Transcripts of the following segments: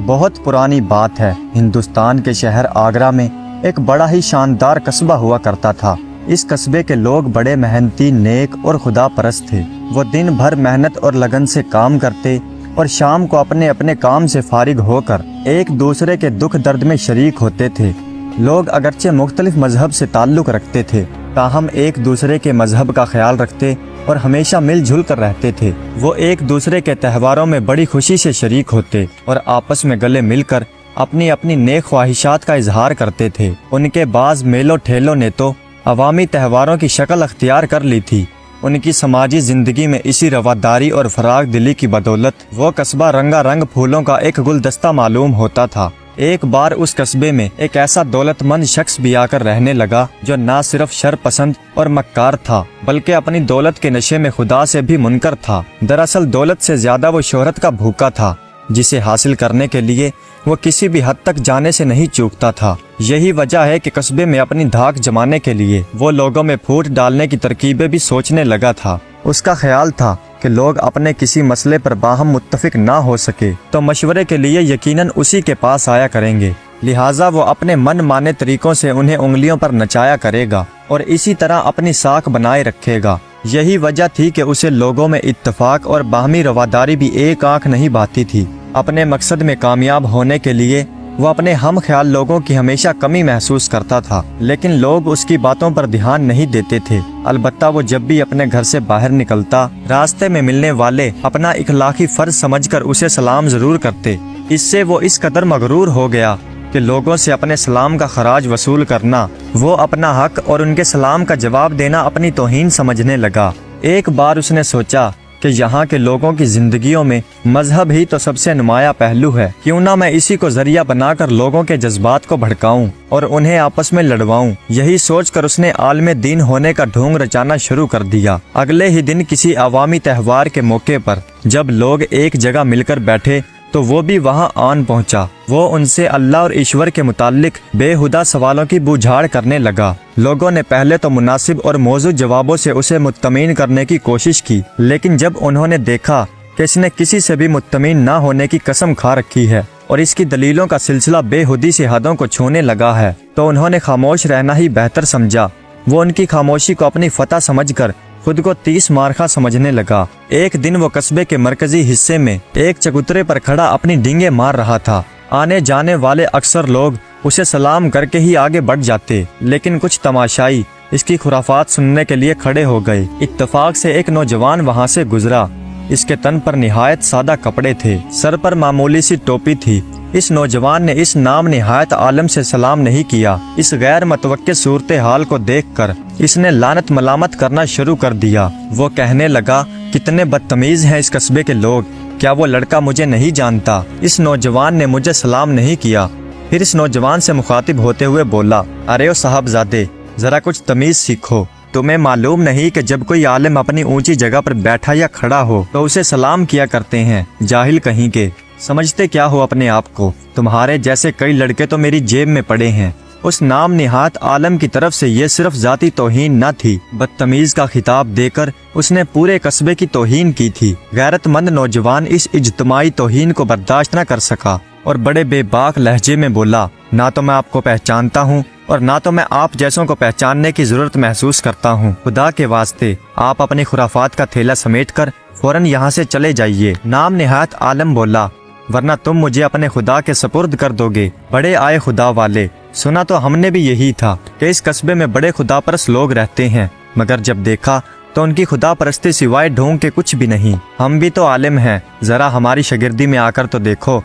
بہت پرانی بات ہے، ہندوستان کے شہر آگرہ میں ایک بڑا ہی شاندار قصبہ ہوا کرتا تھا۔ اس قصبے کے لوگ بڑے محنتی، نیک اور خدا پرست تھے۔ وہ دن بھر محنت اور لگن سے کام کرتے اور شام کو اپنے اپنے کام سے فارغ ہو کر ایک دوسرے کے دکھ درد میں شریک ہوتے تھے۔ لوگ اگرچہ مختلف مذہب سے تعلق رکھتے تھے، تاہم ایک دوسرے کے مذہب کا خیال رکھتے اور ہمیشہ مل جل کر رہتے تھے۔ وہ ایک دوسرے کے تہواروں میں بڑی خوشی سے شریک ہوتے اور آپس میں گلے مل کر اپنی اپنی نیک خواہشات کا اظہار کرتے تھے۔ ان کے بعض میلوں ٹھیلوں نے تو عوامی تہواروں کی شکل اختیار کر لی تھی۔ ان کی سماجی زندگی میں اسی رواداری اور فراغ دلی کی بدولت وہ قصبہ رنگا رنگ پھولوں کا ایک گلدستہ معلوم ہوتا تھا۔ ایک بار اس قصبے میں ایک ایسا دولت مند شخص بھی آ کر رہنے لگا جو نہ صرف شر پسند اور مکار تھا بلکہ اپنی دولت کے نشے میں خدا سے بھی منکر تھا۔ دراصل دولت سے زیادہ وہ شہرت کا بھوکا تھا، جسے حاصل کرنے کے لیے وہ کسی بھی حد تک جانے سے نہیں چوکتا تھا۔ یہی وجہ ہے کہ قصبے میں اپنی دھاک جمانے کے لیے وہ لوگوں میں پھوٹ ڈالنے کی ترکیبیں بھی سوچنے لگا تھا۔ اس کا خیال تھا کہ لوگ اپنے کسی مسئلے پر باہم متفق نہ ہو سکے تو مشورے کے لیے یقیناً اسی کے پاس آیا کریں گے، لہٰذا وہ اپنے من مانے طریقوں سے انہیں انگلیوں پر نچایا کرے گا اور اسی طرح اپنی ساکھ بنائے رکھے گا۔ یہی وجہ تھی کہ اسے لوگوں میں اتفاق اور باہمی رواداری بھی ایک آنکھ نہیں بھاتی تھی۔ اپنے مقصد میں کامیاب ہونے کے لیے وہ اپنے ہم خیال لوگوں کی ہمیشہ کمی محسوس کرتا تھا، لیکن لوگ اس کی باتوں پر دھیان نہیں دیتے تھے۔ البتہ وہ جب بھی اپنے گھر سے باہر نکلتا، راستے میں ملنے والے اپنا اخلاقی فرض سمجھ کر اسے سلام ضرور کرتے۔ اس سے وہ اس قدر مغرور ہو گیا کہ لوگوں سے اپنے سلام کا خراج وصول کرنا وہ اپنا حق اور ان کے سلام کا جواب دینا اپنی توہین سمجھنے لگا۔ ایک بار اس نے سوچا کہ یہاں کے لوگوں کی زندگیوں میں مذہب ہی تو سب سے نمایاں پہلو ہے، کیوں نہ میں اسی کو ذریعہ بنا کر لوگوں کے جذبات کو بھڑکاؤں اور انہیں آپس میں لڑواؤں۔ یہی سوچ کر اس نے عالم دین ہونے کا ڈھونگ رچانا شروع کر دیا۔ اگلے ہی دن کسی عوامی تہوار کے موقع پر جب لوگ ایک جگہ مل کر بیٹھے تو وہ بھی وہاں آن پہنچا۔ وہ ان سے اللہ اور ایشور کے متعلق بے ہدہ سوالوں کی بوجھاڑ کرنے لگا۔ لوگوں نے پہلے تو مناسب اور موزوں جوابوں سے اسے مطمئن کرنے کی کوشش کی، لیکن جب انہوں نے دیکھا کہ اس نے کسی سے بھی مطمئن نہ ہونے کی قسم کھا رکھی ہے اور اس کی دلیلوں کا سلسلہ بے ہدی سے حدوں کو چھونے لگا ہے، تو انہوں نے خاموش رہنا ہی بہتر سمجھا۔ وہ ان کی خاموشی کو اپنی فتح سمجھ کر خود کو 30 مارخہ سمجھنے لگا۔ ایک دن وہ قصبے کے مرکزی حصے میں ایک چبوترے پر کھڑا اپنی ڈینگیں مار رہا تھا۔ آنے جانے والے اکثر لوگ اسے سلام کر کے ہی آگے بڑھ جاتے، لیکن کچھ تماشائی اس کی خرافات سننے کے لیے کھڑے ہو گئے۔ اتفاق سے ایک نوجوان وہاں سے گزرا۔ اس کے تن پر نہایت سادہ کپڑے تھے، سر پر معمولی سی ٹوپی تھی۔ اس نوجوان نے اس نام نہایت عالم سے سلام نہیں کیا۔ اس غیر متوقع صورتحال کو دیکھ کر اس نے لعنت ملامت کرنا شروع کر دیا۔ وہ کہنے لگا، کتنے بدتمیز ہیں اس قصبے کے لوگ، کیا وہ لڑکا مجھے نہیں جانتا؟ اس نوجوان نے مجھے سلام نہیں کیا۔ پھر اس نوجوان سے مخاطب ہوتے ہوئے بولا، ارے او صاحبزادے، ذرا کچھ تمیز سیکھو۔ تمہیں معلوم نہیں کہ جب کوئی عالم اپنی اونچی جگہ پر بیٹھا یا کھڑا ہو تو اسے سلام کیا کرتے ہیں؟ جاہل کہیں کے، سمجھتے کیا ہو اپنے آپ کو؟ تمہارے جیسے کئی لڑکے تو میری جیب میں پڑے ہیں۔ اس نام نہاد عالم کی طرف سے یہ صرف ذاتی توہین نہ تھی، بدتمیز کا خطاب دے کر اس نے پورے قصبے کی توہین کی تھی۔ غیرت مند نوجوان اس اجتماعی توہین کو برداشت نہ کر سکا اور بڑے بے باک لہجے میں بولا، نہ تو میں آپ کو پہچانتا ہوں اور نہ تو میں آپ جیسوں کو پہچاننے کی ضرورت محسوس کرتا ہوں۔ خدا کے واسطے آپ اپنی خرافات کا تھیلا سمیٹ کر فوراً یہاں سے چلے جائیے۔ نام نہاد عالم بولا، ورنہ تم مجھے اپنے خدا کے سپرد کر دو گے۔ بڑے آئے خدا والے، سنا تو ہم نے بھی یہی تھا کہ اس قصبے میں بڑے خدا پرست لوگ رہتے ہیں، مگر جب دیکھا تو ان کی خدا پرستی سوائے ڈھونگ کے کچھ بھی نہیں۔ ہم بھی تو عالم ہیں، ذرا ہماری شاگردی میں آ کر تو دیکھو،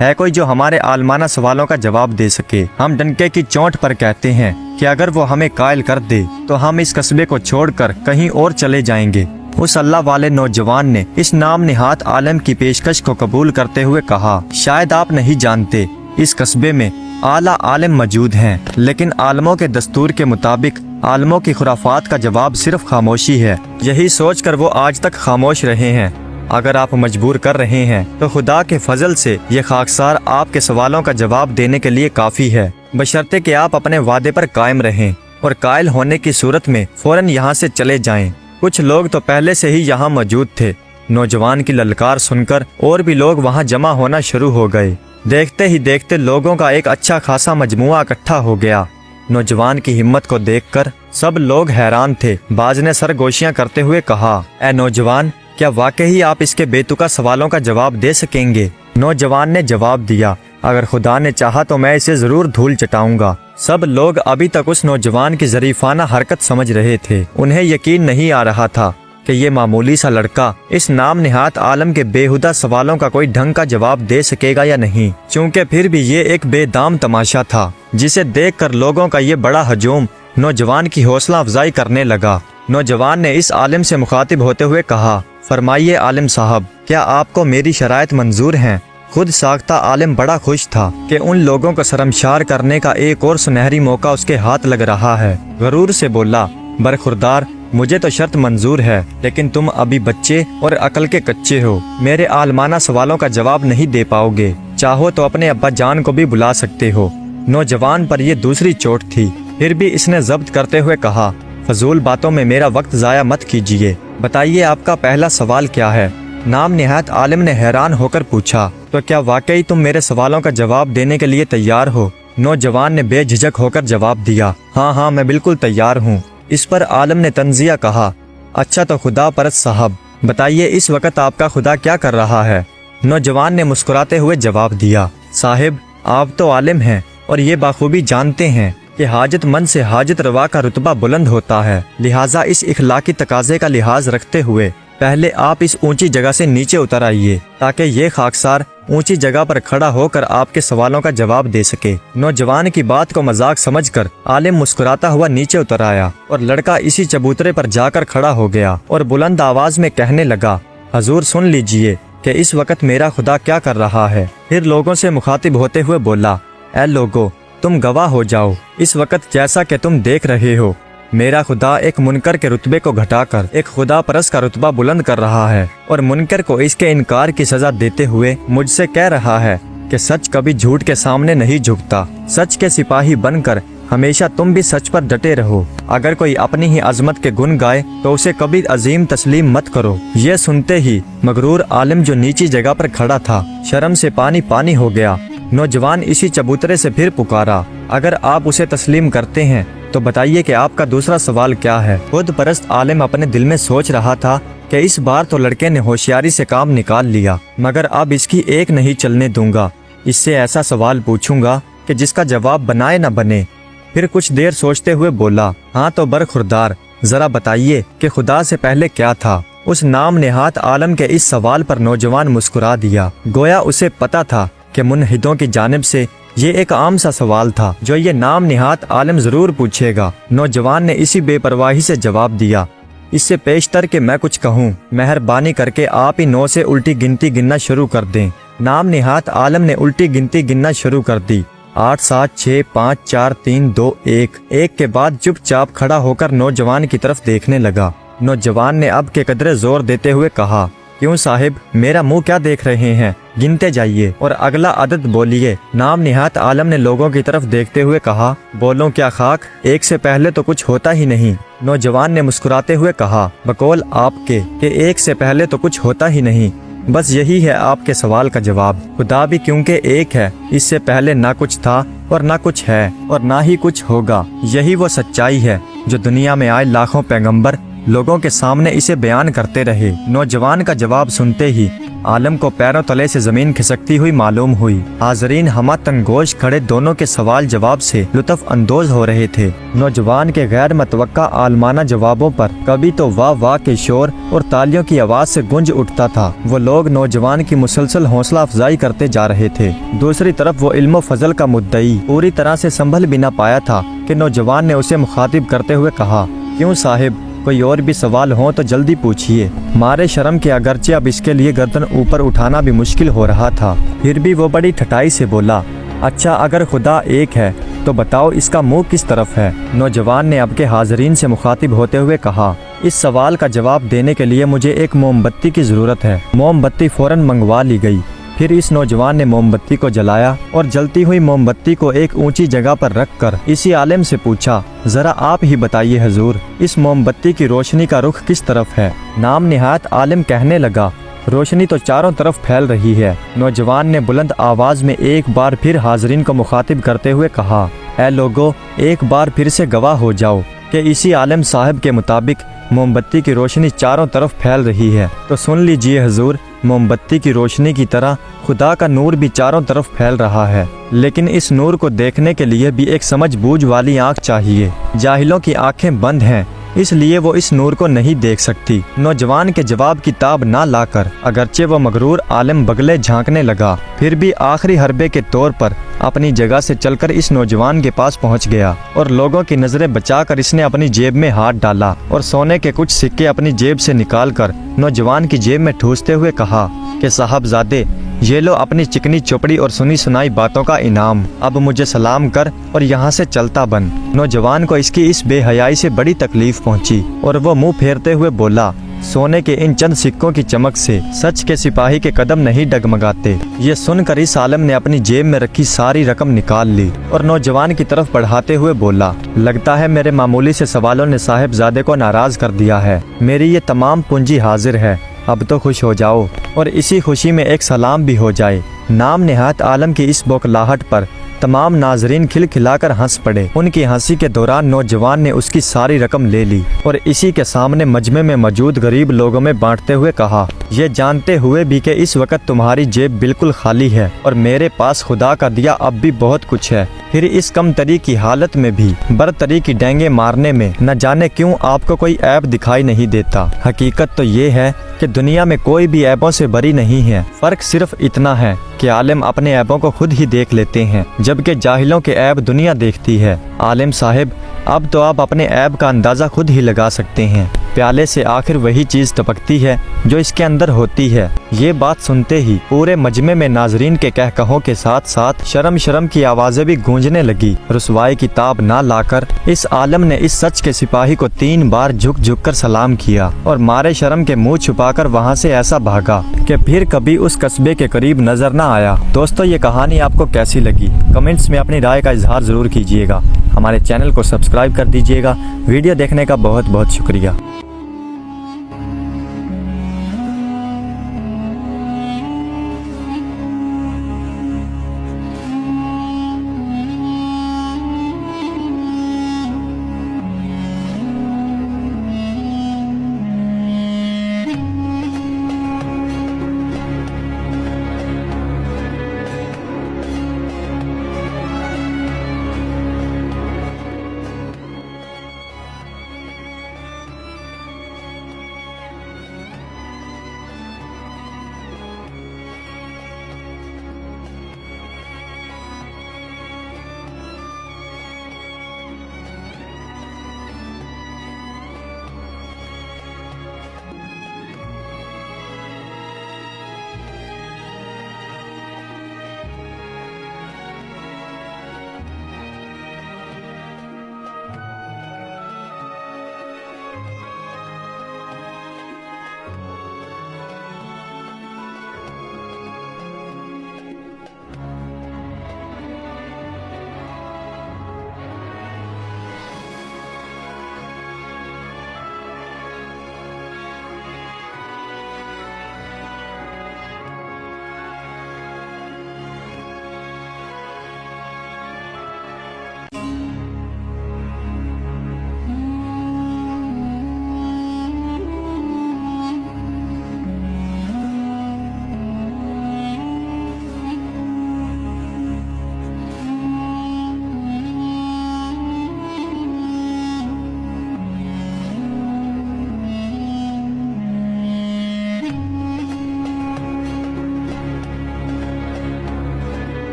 ہے کوئی جو ہمارے عالمانہ سوالوں کا جواب دے سکے؟ ہم ڈنکے کی چونٹ پر کہتے ہیں کہ اگر وہ ہمیں قائل کر دے تو ہم اس قصبے کو چھوڑ کر کہیں اور چلے جائیں گے۔ اس اللہ والے نوجوان نے اس نام نہاد عالم کی پیشکش کو قبول کرتے ہوئے کہا، شاید آپ نہیں جانتے، اس قصبے میں اعلیٰ عالم موجود ہیں، لیکن عالموں کے دستور کے مطابق عالموں کی خرافات کا جواب صرف خاموشی ہے۔ یہی سوچ کر وہ آج تک خاموش رہے ہیں۔ اگر آپ مجبور کر رہے ہیں تو خدا کے فضل سے یہ خاکسار آپ کے سوالوں کا جواب دینے کے لیے کافی ہے، بشرطے کہ آپ اپنے وعدے پر قائم رہیں اور قائل ہونے کی صورت میں فوراً یہاں سے چلے جائیں۔ کچھ لوگ تو پہلے سے ہی یہاں موجود تھے۔ نوجوان کی للکار سن کر اور بھی لوگ وہاں جمع ہونا شروع ہو گئے۔ देखते ही देखते लोगों का एक अच्छा खासा मजमुआ इकट्ठा हो गया। नौजवान की हिम्मत को देखकर सब लोग हैरान थे। बाज ने सरगोशियां करते हुए कहा, ए नौजवान, क्या वाकई आप इसके बेतुका सवालों का जवाब दे सकेंगे? नौजवान ने जवाब दिया, अगर खुदा ने चाहा तो मैं इसे जरूर धूल चटाऊंगा। सब लोग अभी तक उस नौजवान की जरीफाना हरकत समझ रहे थे। उन्हें यकीन नहीं आ रहा था कि ये मामूली सा लड़का इस नाम निहात आलम के बेहुदा सवालों का कोई ढंग का जवाब दे सकेगा या नहीं। चूंकि फिर भी ये एक बेदाम तमाशा था जिसे देखकर लोगों का ये बड़ा हजूम नौजवान की हौसला अफजाई करने लगा। नौजवान ने इस आलिम से मुखातिब होते हुए कहा, फरमाइए आलिम साहब, क्या आपको मेरी शराइत मंजूर हैं? खुद साख्ता आलिम बड़ा खुश था कि उन लोगों को शर्मशार करने का एक और सुनहरी मौका उसके हाथ लग रहा है। गरूर से बोला, बरखुरदार, मुझे तो शर्त मंजूर है, लेकिन तुम अभी बच्चे और अकल के कच्चे हो, मेरे आलमाना सवालों का जवाब नहीं दे पाओगे। चाहो तो अपने अब्बा जान को भी बुला सकते हो। नौजवान पर यह दूसरी चोट थी, फिर भी इसने जब्त करते हुए कहा, फजूल बातों में मेरा वक्त जाया मत कीजिए। बताइए आपका पहला सवाल क्या है? नाम निहायत आलिम ने हैरान होकर पूछा, तो क्या वाकई तुम मेरे सवालों का जवाब देने के लिए तैयार हो? नौजवान ने बेझिझक होकर जवाब दिया, हाँ हाँ, मैं बिल्कुल तैयार हूँ। इस पर आलिम ने तंजिया कहा, अच्छा तो खुदा परस्त साहब, बताइए इस वक्त आपका खुदा क्या कर रहा है? नौजवान ने मुस्कुराते हुए जवाब दिया, साहिब, आप तो आलिम हैं और ये बाखूबी जानते हैं कि हाजतमंद से हाजत रवा का रुतबा बुलंद होता है। लिहाजा इस इखलाकी तकाजे का लिहाज रखते हुए पहले आप इस ऊंची जगह से नीचे उतर आइए, ताकि ये खाकसार ऊंची जगह पर खड़ा होकर आपके सवालों का जवाब दे सके। नौजवान की बात को मजाक समझकर आलिम मुस्कुराता हुआ नीचे उतर आया और लड़का इसी चबूतरे पर जाकर खड़ा हो गया और बुलंद आवाज में कहने लगा, हजूर सुन लीजिए कि इस वक्त मेरा खुदा क्या कर रहा है। फिर लोगों से मुखातिब होते हुए बोला, ऐ लोगो, तुम गवाह हो जाओ, इस वक्त जैसा कि तुम देख रहे हो, मेरा खुदा एक मुनकर के रुतबे को घटाकर एक खुदा परस्त का रुतबा बुलंद कर रहा है और मुनकर को इसके इनकार की सजा देते हुए मुझसे कह रहा है कि सच कभी झूठ के सामने नहीं झुकता। सच के सिपाही बनकर हमेशा तुम भी सच पर डटे रहो। अगर कोई अपनी ही अजमत के गुण गाए तो उसे कभी अजीम तस्लीम मत करो। ये सुनते ही मगरूर आलिम जो नीची जगह पर खड़ा था शर्म से पानी पानी हो गया। नौजवान इसी चबूतरे से फिर पुकारा, अगर आप उसे तस्लीम करते हैं तो बताइए कि आपका दूसरा सवाल क्या है? खुद परस्त आलिम अपने दिल में सोच रहा था कि इस बार तो लड़के ने होशियारी से काम निकाल लिया, मगर अब इसकी एक नहीं चलने दूंगा। इससे ऐसा सवाल पूछूंगा कि जिसका जवाब बनाए न बने। फिर कुछ देर सोचते हुए बोला, हाँ तो बरखुरदार, जरा बताइए कि खुदा से पहले क्या था? उस नाम नेहात आलम के इस सवाल पर नौजवान मुस्कुरा दिया, गोया उसे पता था कि मुनहिदों की जानिब से ये एक आम सा सवाल था जो ये नाम निहात आलिम जरूर पूछेगा। नौजवान ने इसी बेपरवाही से जवाब दिया, इससे पेशतर कि मैं कुछ कहूँ, मेहरबानी करके आप ही 9 से उल्टी गिनती गिनना शुरू कर दें। नाम निहात आलम ने उल्टी गिनती गिनना शुरू कर दी, 8 7 6 5 4 3 2 1। एक के बाद चुपचाप खड़ा होकर नौजवान की तरफ देखने लगा। नौजवान ने अब के कदरे जोर देते हुए कहा, क्यों साहिब, मेरा मुंह क्या देख रहे हैं? गिनते जाइए और अगला अदद बोलिए। नाम निहात आलम ने लोगों की तरफ देखते हुए कहा, बोलो क्या खाक, एक से पहले तो कुछ होता ही नहीं। नौजवान ने मुस्कुराते हुए कहा, बकौल आपके कि एक से पहले तो कुछ होता ही नहीं। बस यही है आपके सवाल का जवाब। खुदा भी क्योंकि एक है, इससे पहले ना कुछ था और ना कुछ है और ना ही कुछ होगा। यही वो सच्चाई है जो दुनिया में आए लाखों पैगंबर लोगों के सामने इसे बयान करते रहे। नौजवान का जवाब सुनते ही आलम को पैरों तले से जमीन खिसकती हुई मालूम हुई। हाजरीन हमा तंगोश खड़े दोनों के सवाल जवाब से लुत्फ अंदोज हो रहे थे। नौजवान के गैर मतवक्का आलमाना जवाबों पर कभी तो वाह वाह के शोर और तालियों की आवाज से गूंज उठता था। वो लोग नौजवान की मुसलसल हौसला अफजाई करते जा रहे थे। दूसरी तरफ वो इल्म फजल का मुद्दई पूरी तरह से संभल भी न पाया था कि नौजवान ने उसे मुखातिब करते हुए कहा, क्यों साहिब, कोई और भी सवाल हो तो जल्दी पूछिए। मारे शर्म के अगरचे अब इसके लिए गर्दन ऊपर उठाना भी मुश्किल हो रहा था, फिर भी वो बड़ी ठठाई से बोला, अच्छा अगर खुदा एक है तो बताओ इसका मुंह किस तरफ है? नौजवान ने अब के हाजरीन से मुखातिब होते हुए कहा, इस सवाल का जवाब देने के लिए मुझे एक मोमबत्ती की जरूरत है। मोमबत्ती फौरन मंगवा ली गई। फिर इस नौजवान ने मोमबत्ती को जलाया और जलती हुई मोमबत्ती को एक ऊंची जगह पर रखकर इसी आलिम से पूछा, जरा आप ही बताइए हजूर, इस मोमबत्ती की रोशनी का रुख किस तरफ है? नाम निहायत आलिम कहने लगा, रोशनी तो चारों तरफ फैल रही है। नौजवान ने बुलंद आवाज में एक बार फिर हाजरीन को मुखातिब करते हुए कहा, ऐ लोगो, एक बार फिर से गवाह हो जाओ कि इसी आलिम साहब के मुताबिक मोमबत्ती की रोशनी चारों तरफ फैल रही है। तो सुन लीजिए हुजूर, मोमबत्ती की रोशनी की तरह खुदा का नूर भी चारों तरफ फैल रहा है, लेकिन इस नूर को देखने के लिए भी एक समझ बूझ वाली आंख चाहिए। जाहिलों की आंखें बंद हैं, इसलिए वो इस नूर को नहीं देख सकती। नौजवान के जवाब की ताब ना लाकर अगरचे वो मगरूर आलिम बगले झांकने लगा, फिर भी आखिरी हरबे के तौर पर अपनी जगह से चलकर इस नौजवान के पास पहुंच गया और लोगों की नजरें बचाकर इसने अपनी जेब में हाथ डाला और सोने के कुछ सिक्के अपनी जेब से निकालकर नौजवान की जेब में ठूसते हुए कहा कि साहबजादे, ये लो अपनी चिकनी चौपड़ी और सुनी सुनाई बातों का इनाम। अब मुझे सलाम कर और यहाँ से चलता बन। नौजवान को इसकी इस बेहयाई से बड़ी तकलीफ पहुँची और वो मुंह फेरते हुए बोला, सोने के इन चंद सिक्कों की चमक से सच के सिपाही के कदम नहीं डगमगाते। ये सुनकर इस आलम ने अपनी जेब में रखी सारी रकम निकाल ली और नौजवान की तरफ बढ़ाते हुए बोला, लगता है मेरे मामूली से सवालों ने साहिबजादे को नाराज कर दिया है। मेरी ये तमाम पूंजी हाजिर है, अब तो खुश हो जाओ और इसी खुशी में एक सलाम भी हो जाए। नाम निहायत आलम की इस बौखलाहट पर तमाम नाजरीन खिलखिलाकर हंस पड़े। उनकी हंसी के दौरान नौजवान ने उसकी सारी रकम ले ली और इसी के सामने मजमे में मौजूद गरीब लोगों में बांटते हुए कहा, ये जानते हुए भी कि इस वक्त तुम्हारी जेब बिल्कुल खाली है और मेरे पास खुदा का दिया अब भी बहुत कुछ है, फिर इस कम तरी की हालत में भी बरतरी की डेंगे मारने में न जाने क्यों आपको कोई ऐब दिखाई नहीं देता। हकीकत तो ये है कि दुनिया में कोई भी ऐबों से बरी नहीं है। फर्क सिर्फ इतना है कि आलिम अपने ऐबों को खुद ही देख लेते हैं, जबकि जाहिलों के ऐब दुनिया देखती है। आलिम साहिब, अब तो आप अपने ऐब का अंदाज़ा खुद ही लगा सकते हैं। प्याले से आखिर वही चीज़ टपकती है जो इसके अंदर होती है। ये बात सुनते ही पूरे मजमे में नाजरीन के कहकहों के साथ साथ शर्म शर्म की आवाज़ें भी गूंजने लगी। रुसवाई की ताब ना लाकर इस आलम ने इस सच के सिपाही को 3 बार झुक झुक कर सलाम किया और मारे शर्म के मुंह छुपाकर वहाँ से ऐसा भागा कि फिर कभी उस कस्बे के करीब नजर न आया। दोस्तों, ये कहानी आपको कैसी लगी? कमेंट्स में अपनी राय का इजहार जरूर कीजिएगा। हमारे चैनल को सब्सक्राइब कर दीजिएगा। वीडियो देखने का बहुत बहुत शुक्रिया।